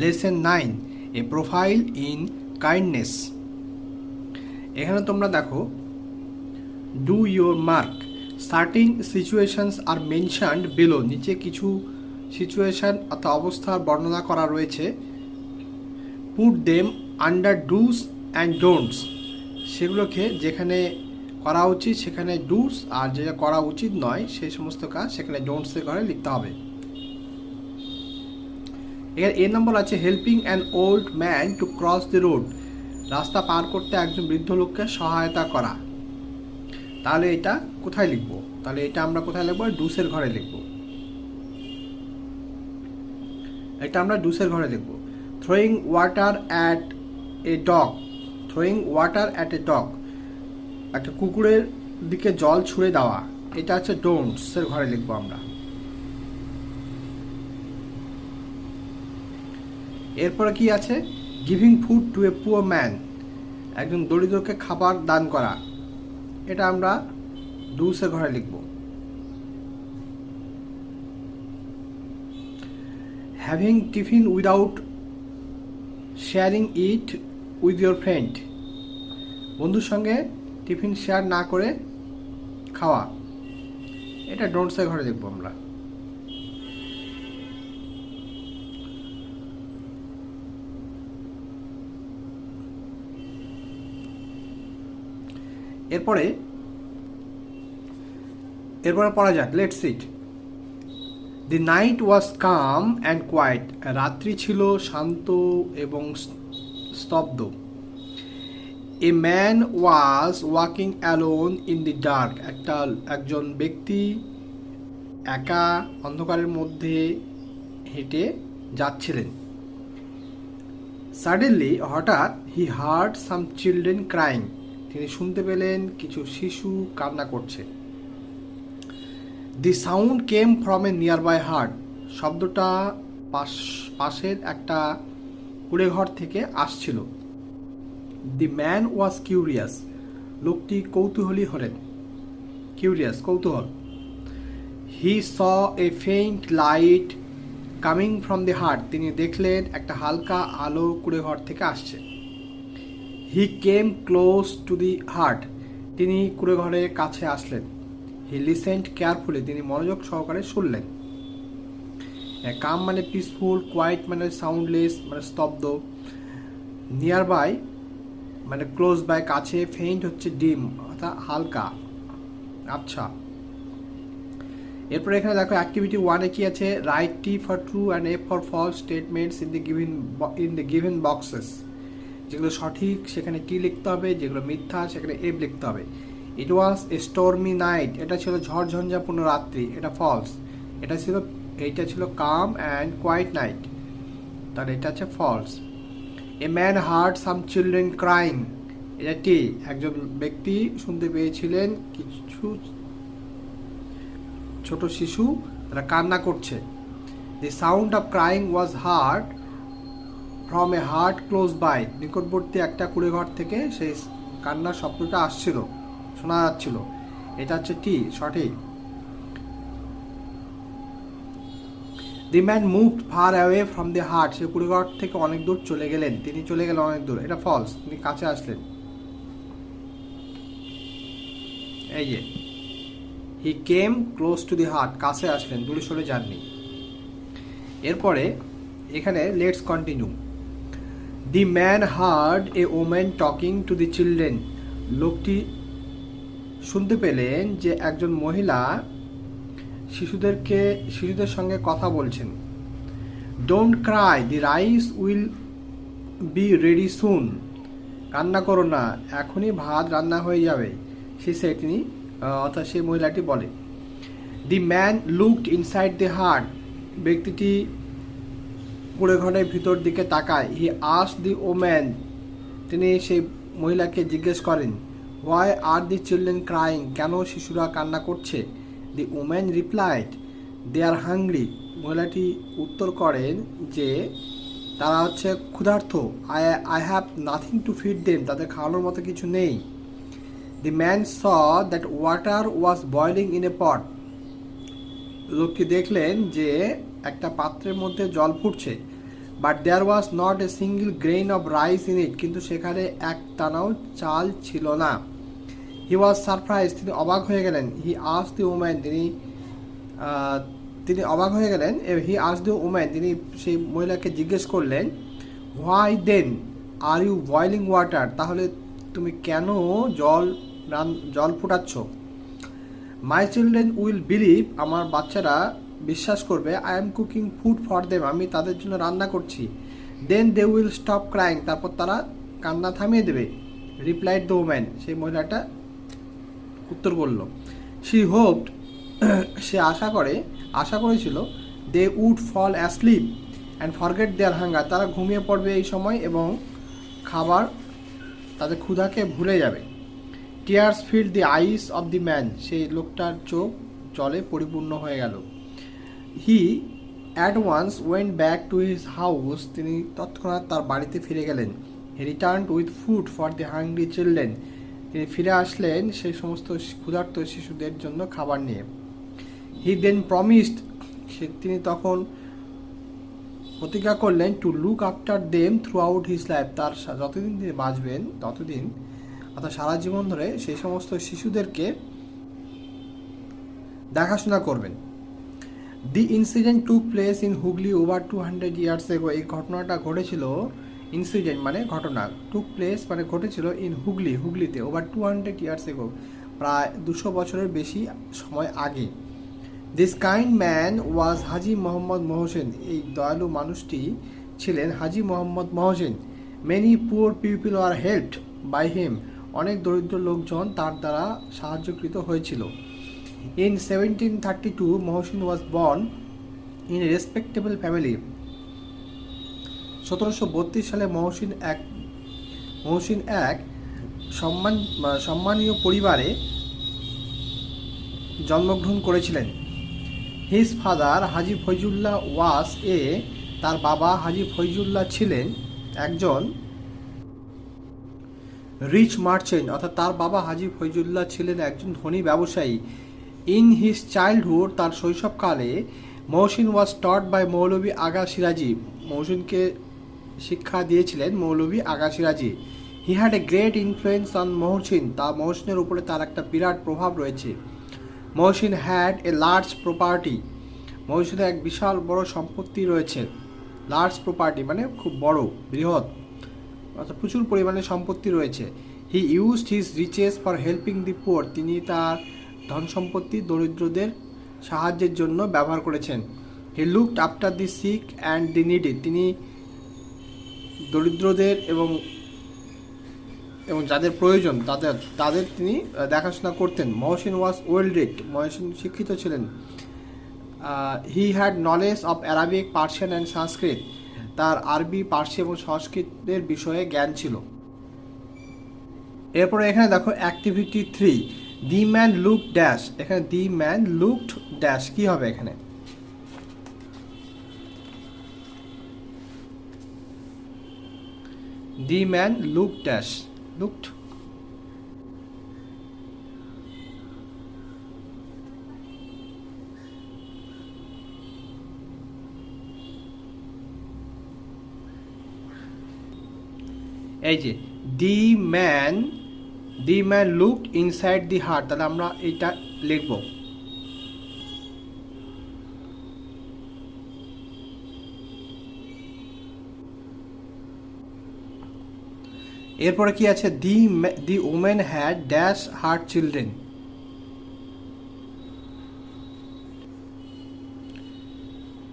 Lesson 9, a profile in kindness. এখানে তোমরা দেখো, do your mark, certain situations are mentioned below, নিচে কিছু সিচুয়েশন অর্থাৎ অবস্থার বর্ণনা করা রয়েছে। Put them under dos and don'ts, সেগুলোকে যেখানে করা উচিত সেখানে ডুস, আর যেটা করা উচিত নয় সেই সমস্ত কাজ সেখানে ডোন্টসের ঘরে লিখতে হবে। এর এ নম্বর আছে helping an old man to cross the road, রাস্তা পার করতে একজন বৃদ্ধ লোককে সহায়তা করা। তাহলে এটা কোথায় লিখব? তাহলে এটা আমরা কোথায় লিখব? ডুসের ঘরে লিখব। এটা আমরা ডুসের ঘরে লিখব। Throwing water at a dog, throwing water at a dog, একটা কুকুরের দিকে জল ছুঁড়ে দেওয়া, এটা হচ্ছে ডোন্টসের ঘরে লিখব আমরা। এরপরে কি আছে? Giving food to a poor man, একজন দরিদ্রকে খাবার দান করা, এটা আমরা ডুসের ঘরে লিখব। Having tiffin without sharing it with your friend, বন্ধুর সঙ্গে টিফিন শেয়ার না করে খাওয়া, এটা ডোন্টসের ঘরে লিখব আমরা। এরপরে পড়া যাক, let's sit. The night was calm and quiet, রাত্রি ছিল শান্ত এবং স্তব্ধ। A man was walking alone in the dark, একজন ব্যক্তি একা অন্ধকারের মধ্যে হেঁটে যাচ্ছিলেন। সাডেনলি, হঠাৎ, he heard some children crying, তিনি শুনতে পেলেন কিছু শিশু কান্না করছে। The sound came from a near hut, শব্দটা পাশের একটা কুঁড়েঘর থেকে আসছিল। দি ম্যান ওয়াজ কিউরিয়াস, লোকটি কৌতূহলী হলেন। কিউরিয়াস, কৌতূহল। He saw a faint light coming from the hut, তিনি দেখলেন একটা হালকা আলো কুঁড়েঘর থেকে আসছে। He came close to the hut, তিনি কুঁড়েঘরের কাছে আসলেন। হি লিসেন্ড কেয়ারফুলি, তিনি মনোযোগ সহকারে শুনলেন। কাম মানে পিসফুল, কোয়াইট মানে সাউন্ডলেস মানে স্তব্ধ, নিয়ার বাই মানে ক্লোজ বাই কাছে, ফেইন্ট হচ্ছে ডিম অর্থাৎ হালকা। আচ্ছা, এরপরে এখানে দেখো অ্যাক্টিভিটি 1-এ কি আছে? Write T for true and F for false statements in the given boxes, যেগুলো সঠিক সেখানে কি লিখতে হবে, যেগুলো মিথ্যা সেখানে এফ লিখতে হবে। ইট ওয়াজ এ স্টর্মি নাইট, এটা ছিল ঝড়ঝঞ্ঝাপূর্ণ রাত্রি, এটা ফলস। এইটা ছিল কাম অ্যান্ড কোয়াইট নাইট, তাহলে এটা হচ্ছে false. A man heard some children crying, এটা টি, একজন ব্যক্তি শুনতে পেয়েছিলেন কিছু ছোট শিশু তারা কান্না করছে। The sound of crying was heard from a hut close by, নিকটবর্তী একটা কুঁড়েঘর থেকে সেই কান্নার শব্দটা আসছিল, শোনা যাচ্ছিল, এটা হচ্ছে টি, সঠিক। The man moved far away from the hut, সে কুঁড়েঘর থেকে অনেক দূর চলে গেলেন, তিনি চলে গেলেন অনেক দূর, এটা ফলস, তিনি কাছে আসলেন। এই যে হি came close to the heart, কাছে আসলেন, দূরে সরে যাননি। এরপরে এখানে let's continue. The man hard a woman talking to the children, লোকটি শুনতে পেলেন যে একজন মহিলা শিশুদের সঙ্গে কথা বলছেন। Don't Cry, the rice will be ready সুন, কান্না করো না, এখনই ভাত রান্না হয়ে যাবে, তিনি অর্থাৎ সেই মহিলাটি বলে। দি man looked inside the heart, ব্যক্তিটি কুঁড়েঘরের ভিতর দিকে তাকায়। হি আস্কড দি ওম্যান, তিনি সেই মহিলাকে জিজ্ঞেস করেন, why are the children crying, কেন শিশুরা কান্না করছে? The woman replied, they are hungry, মহিলাটি উত্তর করেন যে তারা হচ্ছে ক্ষুধার্ত। I have nothing to feed them, তাদের খাওয়ানোর মতো কিছু নেই। The man saw that water was boiling in a pot, লোকটি দেখলেন যে একটা পাত্রের মধ্যে জল ফুটছে। But there was not a single grain of rice in it, কিন্তু সেখানে এক দানাও চাল ছিল না। হি ওয়াজ সারপ্রাইজ, তিনি অবাক হয়ে গেলেন। হি আস্কড দি ওম্যান, তিনি অবাক হয়ে গেলেন। হি আস্কড দি ওম্যান, তিনি সেই মহিলাকে জিজ্ঞেস করলেন, why then are you boiling water, তাহলে তুমি কেন জল ফুটাচ্ছ? মাই চিলড্রেন উইল বিলিভ, আমার বাচ্চারা বিশ্বাস করবে, I am cooking food for them, আমি তাদের জন্য রান্না করছি। Then they will stop crying, তারপর তারা কান্না থামিয়ে দেবে। রিপ্লাইড দ্য ওম্যান, সেই মহিলাটা উত্তর করল। শি হোপড, সে আশা করেছিল, they would fall asleep and forget their hunger, তারা ঘুমিয়ে পড়বে এই সময় এবং খাবার তাদের ক্ষুধাকে ভুলে যাবে। Tears filled the eyes of the man, সেই লোকটার চোখ জলে পরিপূর্ণ হয়ে গেল। He at once went back to his house, তিনি তৎক্ষণাৎ তার বাড়িতে ফিরে গেলেন। He returned with food for the hungry children, তিনি ফিরে আসলেন সেই সমস্ত ক্ষুধার্ত শিশুদের জন্য খাবার নিয়ে। হি দেন প্রমিসড, তিনি তখন প্রতিজ্ঞা করলেন, to look after them through out his life, তার যতদিন তিনি বাঁচবেন ততদিন, অর্থাৎ সারা জীবন ধরে সেই সমস্ত শিশুদেরকে দেখাশোনা করবেন। দি incident took place in Hooghly over 200 years ago, এই ঘটনাটা ঘটেছিল, ইনসিডেন্ট মানে ঘটনা, টুক প্লেস মানে ঘটেছিল ইন হুগলিতে ওভার 200 years ago, প্রায় 200 বছরের বেশি সময় আগে। This kind man was Haji Mohammad Mohsin, এই দয়ালু মানুষটি ছিলেন Haji Mohammad Mohsin. Many poor people are helped by him, অনেক দরিদ্র লোকজন তার দ্বারা সাহায্যকৃত হয়েছিল। In 1732 Mohsin was born in a respectable family, 1732 সালে মহসিন এক সম্মানীয় পরিবারে জন্মগ্রহণ করেছিলেন। হিজ ফাদার হাজি ফৈজুল্লাহ ওয়াস তার বাবা হাজি ফৈজুল্লাহ ছিলেন একজন রিচ মার্চেন্ট, অর্থাৎ তার বাবা হাজি ফৈজুল্লাহ ছিলেন একজন ধনী ব্যবসায়ী। ইন হিজ চাইল্ডহুড, তার শৈশবকালে, মহসিন ওয়াজ টট বাই মৌলভী আগা সিরাজি, মহসিনকে শিক্ষা দিয়েছিলেন Maulvi Aga Shirazi. He had a great influence on Mohsin, মহসিনের উপরে তার একটা বিরাট প্রভাব রয়েছে। Mohsin had a large property, মহসিনের এক বিশাল বড় সম্পত্তি রয়েছে। লার্জ প্রপার্টি মানে খুব বড়, বৃহৎ, অর্থাৎ প্রচুর পরিমাণে সম্পত্তি রয়েছে। He used his riches for helping the poor, তিনি তার ধন সম্পত্তি দরিদ্রদের সাহায্যের জন্য ব্যবহার করেছেন। He looked after the sick and the needy, তিনি দরিদ্রদের এবং যাদের প্রয়োজন তাদের তিনি দেখাশোনা করতেন। Mohsin was well read, Mohsin শিক্ষিত ছিলেন। He had knowledge of Arabic, Persian and Sanskrit, তার আরবি, পার্সি এবং সংস্কৃতের বিষয়ে জ্ঞান ছিল। এরপরে এখানে দেখো activity 3, the man look dash, এখানে দি ম্যান লুকড ড্যাশ কি হবে এখানে? The man look dash, looked, এই যে the man looked inside the hut, তাহলে আমরা এটা লিখব। এরপরে কি আছে? The women had dash hut children,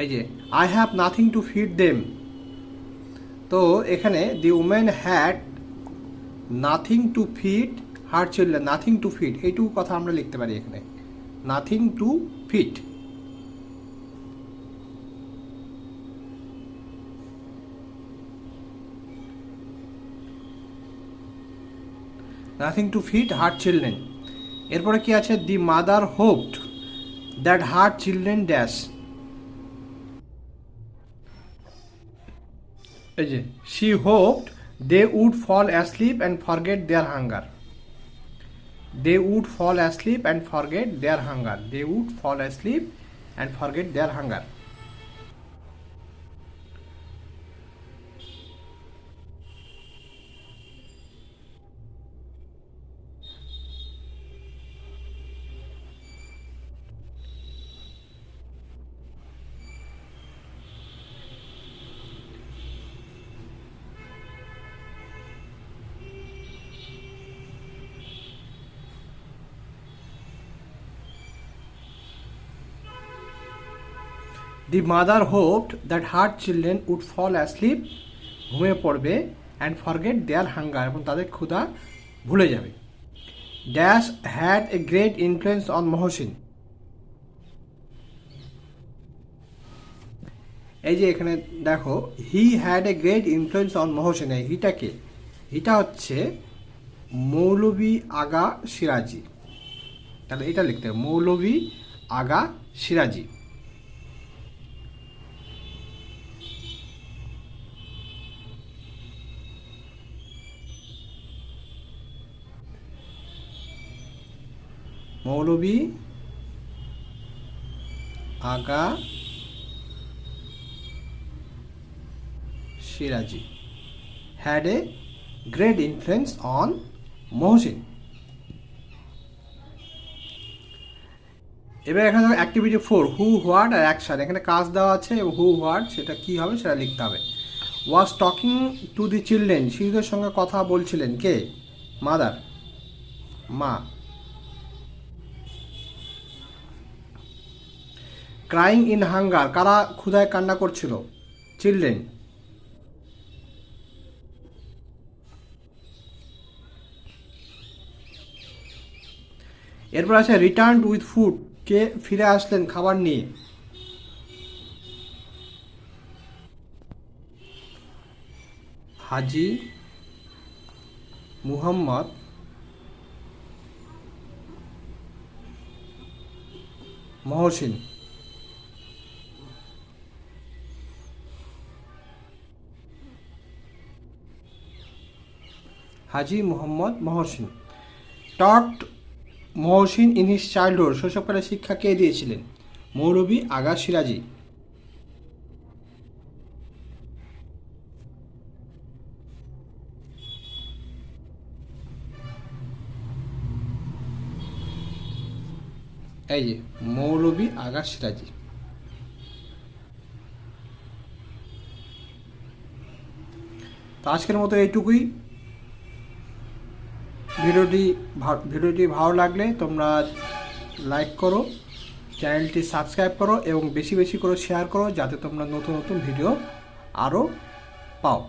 এই যে I have nothing to feed them, তো এখানে the women had nothing to feed her children, nothing to feed এইটুকু কথা আমরা লিখতে পারি এখানে, nothing to feed. Nothing to feed her children. এরপরে কি আছে? দি mother hoped that her children dash, এই যে she hoped they would fall asleep and forget their hunger, they would fall asleep and forget their hunger, they would fall asleep and forget their hunger. The mother hoped that her children would fall asleep, ঘুমিয়ে পড়বে, and forget their hunger, এবং তাদের ক্ষুধা ভুলে যাবে। Dash had a great influence on Mohsin. এই যে এখানে দেখো, he had a great influence on Mohsin, হিটাকে, হিটা হচ্ছে মৌলভী আগা সিরাজি, তাহলে এটা লিখতে হবে মৌলভী আগা সিরাজি। মৌলভী আগা সিরাজি had a great influence on Mohsin. এবার এখানে activity 4, who what are action. এখানে কাজ দেওয়া আছে এবং হু হোয়াট সেটা কি হবে সেটা লিখতে হবে। Was talking to the children, শিশুদের সঙ্গে কথা বলছিলেন কে? মাদার, মা। ক্রাইং ইন হাঙ্গার, কারা ক্ষুধায় কান্না করছিল? চিলড্রেন। এরপর আছে রিটার্ন উইথ ফুড, কে ফিরে আসলেন খাবার নিয়ে? হাজি মুহাম্মদ মহসিন। হাজি মুহাম্মদ মহসিন টট মহসিন ইন হিজ চাইল্ডহুড, শৈশবকালে শিক্ষা কে দিয়েছিলেন? মৌলভী আগা সিরাজি। এই যে মৌলভী আগা সিরাজি। তো আজকের মতো এইটুকুই। ভিডিওটি ভালো লাগলে তোমরা লাইক করো, চ্যানেলটি সাবস্ক্রাইব করো এবং বেশি বেশি করে শেয়ার করো, যাতে তোমরা নতুন নতুন ভিডিও আরও পাও।